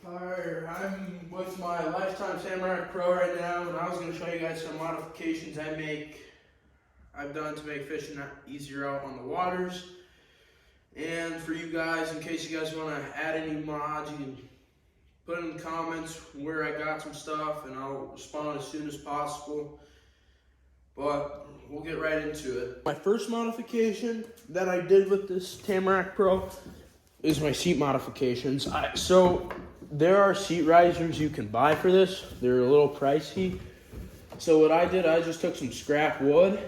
Alright, I'm with my lifetime Tamarack Pro right now, and I was going to show you guys some modifications I've done to make fishing easier out on the waters. And for you guys, in case you guys want to add any mods, you can put in the comments where I got some stuff, and I'll respond as soon as possible. But we'll get right into it. My first modification that I did with this Tamarack Pro is my seat modifications. So there are seat risers you can buy for this. They're a little pricey. So what I did, I just took some scrap wood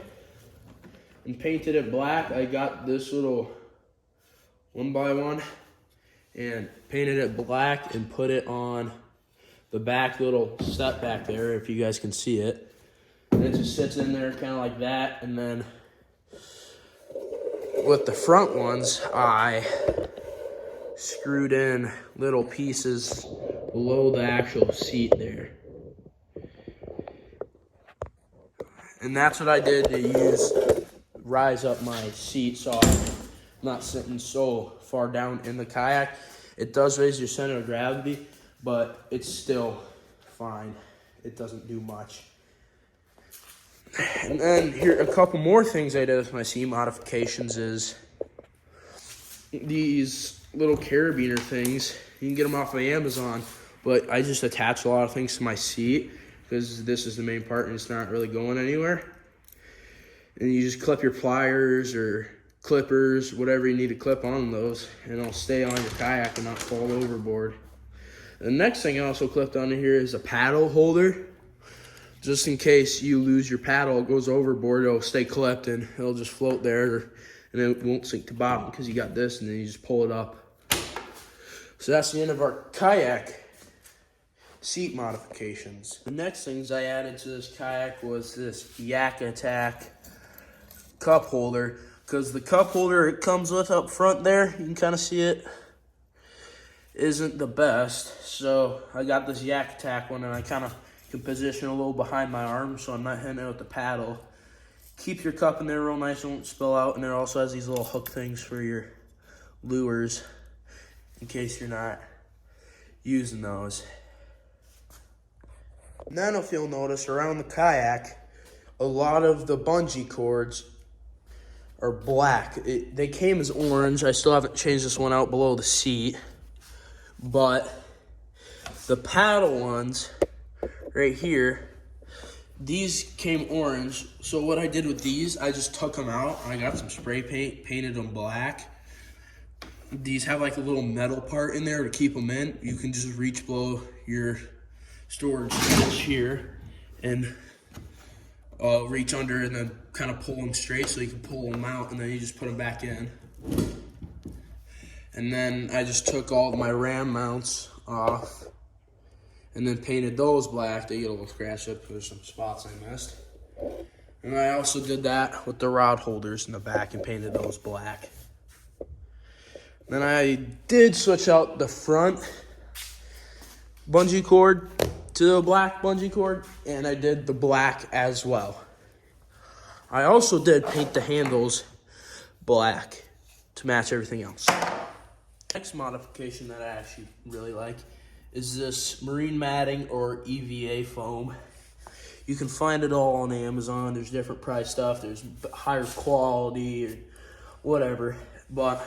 and painted it black. I got this little 1x1 and painted it black and put it on the back little set back there, if you guys can see it. And it just sits in there kind of like that. And then with the front ones, I screwed in little pieces below the actual seat there. And that's what I did to rise up my seat so I'm not sitting so far down in the kayak. It does raise your center of gravity, but it's still fine. It doesn't do much. And then here, a couple more things I did with my seat modifications is these little carabiner things. You can get them off of Amazon, but I just attach a lot of things to my seat because this is the main part and it's not really going anywhere. And you just clip your pliers or clippers, whatever you need to clip on those, and it'll stay on your kayak and not fall overboard. The next thing I also clipped on here is a paddle holder. Just in case you lose your paddle, it goes overboard, it'll stay clipped and it'll just float there, and it won't sink to bottom because you got this, and then you just pull it up. So that's the end of our kayak seat modifications. The next things I added to this kayak was this Yak Attack cup holder, because the cup holder it comes with up front there, you can kind of see it, isn't the best. So I got this Yak Attack one, and I kind of can position a little behind my arm so I'm not hitting it with the paddle. Keep your cup in there real nice, it won't spill out, and it also has these little hook things for your lures in case you're not using those. And then if you'll notice, around the kayak, a lot of the bungee cords are black. They came as orange. I still haven't changed this one out below the seat, but the paddle ones right here, these came orange. So what I did with these, I just took them out. I got some spray paint, painted them black. These have like a little metal part in there to keep them in. You can just reach below your storage switch here and reach under and then kind of pull them straight so you can pull them out, and then you just put them back in. And then I just took all of my ram mounts off and then painted those black. They get a little scratched up because there's some spots I missed. And I also did that with the rod holders in the back and painted those black. Then I did switch out the front bungee cord to the black bungee cord, and I did the black as well. I also did paint the handles black to match everything else. Next modification that I actually really like is this marine matting or EVA foam. You can find it all on Amazon. There's different price stuff. There's higher quality or whatever, but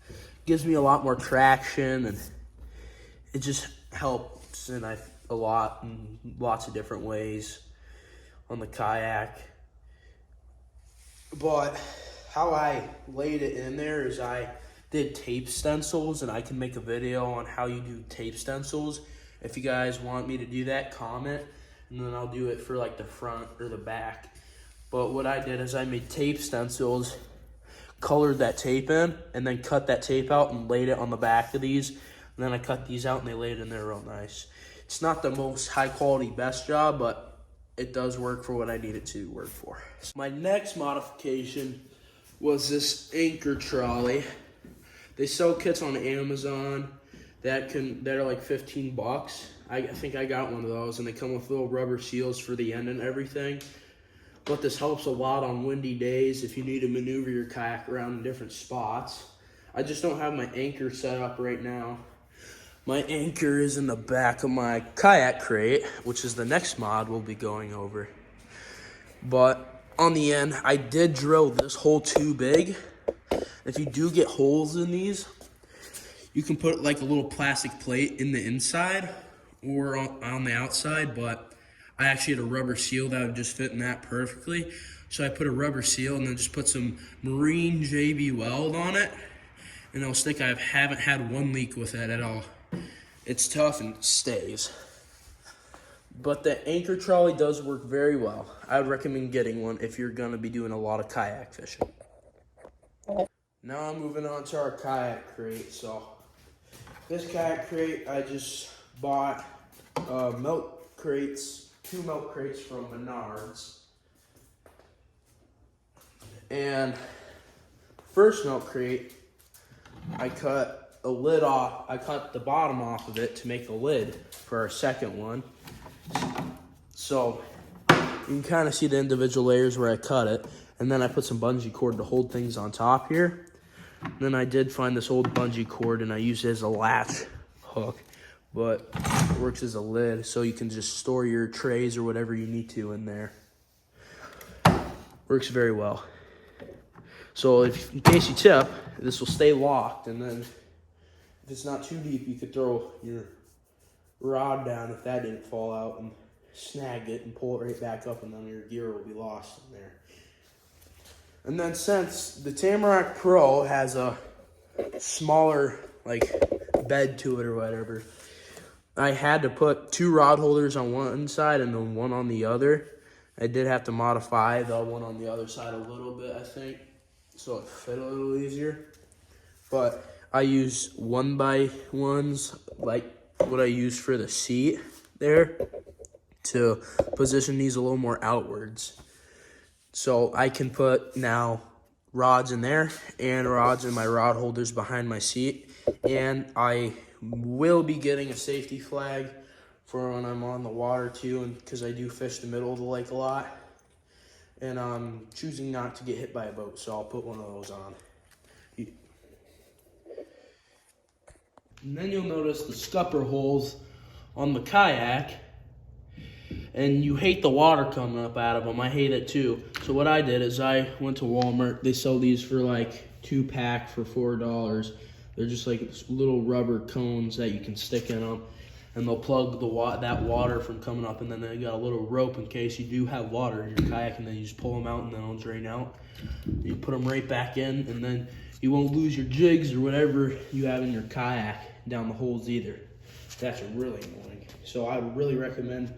it gives me a lot more traction, and it just helps a lot in lots of different ways on the kayak. But how I laid it in there is I did tape stencils, and I can make a video on how you do tape stencils. If you guys want me to do that, comment, and then I'll do it for like the front or the back. But what I did is I made tape stencils, colored that tape in, and then cut that tape out and laid it on the back of these. And then I cut these out and they laid in there real nice. It's not the most high quality, best job, but it does work for what I need it to work for. So my next modification was this anchor trolley. They sell kits on Amazon that are like 15 bucks. I think I got one of those, and they come with little rubber seals for the end and everything. But this helps a lot on windy days if you need to maneuver your kayak around in different spots. I just don't have my anchor set up right now. My anchor is in the back of my kayak crate, which is the next mod we'll be going over. But on the end, I did drill this hole too big. If you do get holes in these, you can put like a little plastic plate in the inside or on the outside, but I actually had a rubber seal that would just fit in that perfectly. So I put a rubber seal and then just put some marine JB weld on it, and it'll stick. I haven't had one leak with it at all. It's tough and stays. But the anchor trolley does work very well. I would recommend getting one if you're gonna be doing a lot of kayak fishing. Now I'm moving on to our kayak crate. So this kayak crate, I just bought milk crates, 2 milk crates from Menards. And first milk crate, I cut a lid off. I cut the bottom off of it to make a lid for our second one. So you can kind of see the individual layers where I cut it. And then I put some bungee cord to hold things on top here. And then I did find this old bungee cord and I used it as a latch hook. But it works as a lid, so you can just store your trays or whatever you need to in there. Works very well. So if, in case you tip, this will stay locked, and then if it's not too deep, you could throw your rod down if that didn't fall out and snag it and pull it right back up, and then your gear will be lost in there. And then since the Tamarack Pro has a smaller like bed to it or whatever, I had to put 2 rod holders on one side and then one on the other. I did have to modify the one on the other side a little bit, I think, so it fit a little easier. But I use 1x1s, like what I use for the seat there, to position these a little more outwards. So I can put now rods in there and rods in my rod holders behind my seat. And I will be getting a safety flag for when I'm on the water too, and because I do fish the middle of the lake a lot. And I'm choosing not to get hit by a boat, so I'll put one of those on. And then you'll notice the scupper holes on the kayak, and you hate the water coming up out of them. I hate it too. So what I did is I went to Walmart. They sell these for like 2-pack for $4. They're just like little rubber cones that you can stick in them, and they'll plug that water from coming up, and then they got a little rope in case you do have water in your kayak, and then you just pull them out and then it'll drain out. You put them right back in, and then you won't lose your jigs or whatever you have in your kayak down the holes either. That's really annoying. So I would really recommend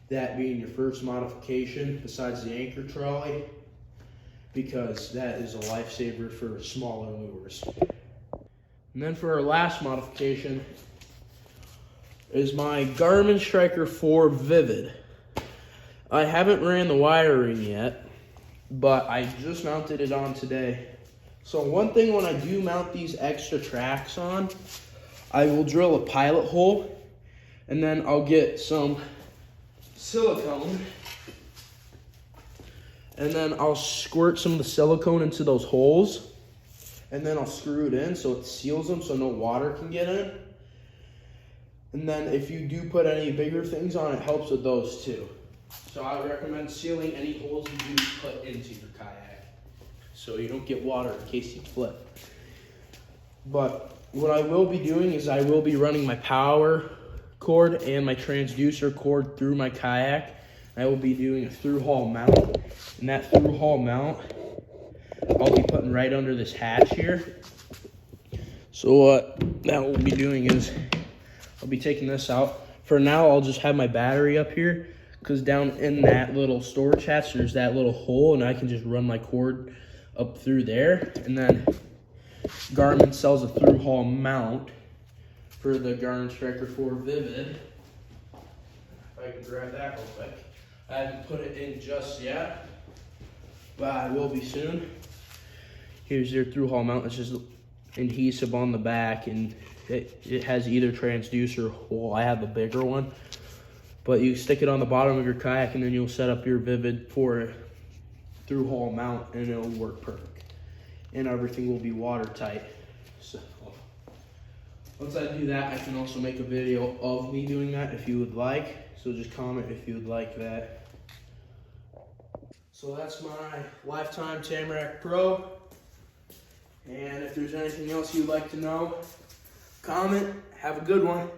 that being your first modification besides the anchor trolley, because that is a lifesaver for smaller lures. And then for our last modification is my Garmin Striker 4 Vivid. I haven't ran the wiring yet, but I just mounted it on today. So one thing, when I do mount these extra tracks on, I will drill a pilot hole, and then I'll get some silicone, and then I'll squirt some of the silicone into those holes, and then I'll screw it in so it seals them so no water can get in. And then if you do put any bigger things on, it helps with those too. So I would recommend sealing any holes you do put into your kayak so you don't get water in case you flip. But what I will be doing is I will be running my power cord and my transducer cord through my kayak. I will be doing a through-haul mount, and that through-haul mount I'll be putting right under this hatch here. So what that we'll be doing is I'll be taking this out. For now, I'll just have my battery up here, because down in that little storage hatch, there's that little hole, and I can just run my cord up through there. And then Garmin sells a through-haul mount for the Garmin Striker 4 Vivid. If I can grab that real quick. I haven't put it in just yet, but I will be soon. Here's your through-haul mount. It's just adhesive on the back, and it has either transducer hole. I have the bigger one, but you stick it on the bottom of your kayak, and then you'll set up your Vivid for a through-haul mount, and it'll work perfect. And everything will be watertight. So Once I do that, I can also make a video of me doing that if you would like. So just comment if you would like that. So that's my lifetime Tamarack Pro. And if there's anything else you'd like to know, comment. Have a good one.